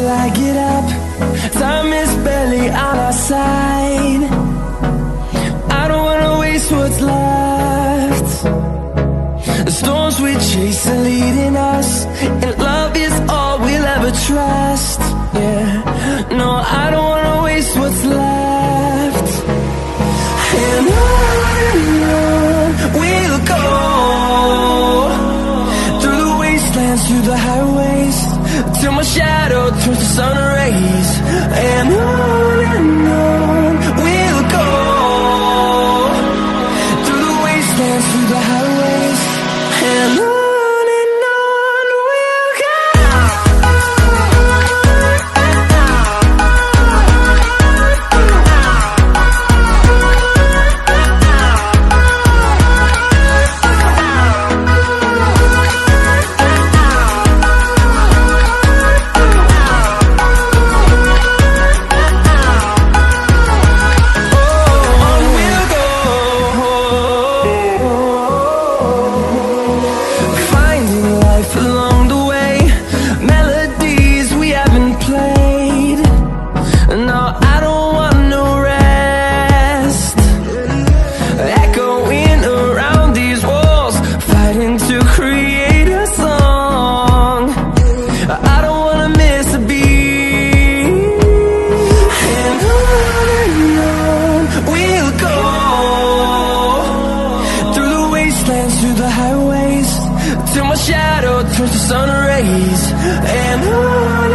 till I get up. Time is barely on our side. I don't wanna waste what's left. The storms we chase are leading us, and love is all we'll ever trust. Yeah, no, I don't wanna waste what's left. And on we'll go, through the wastelands, through the highways, till my shadow turns to sun rays. And on we'll go, through the wastelands, through the highways, and on we'll go. Through the highways, till my shadow turns to sun rays. And on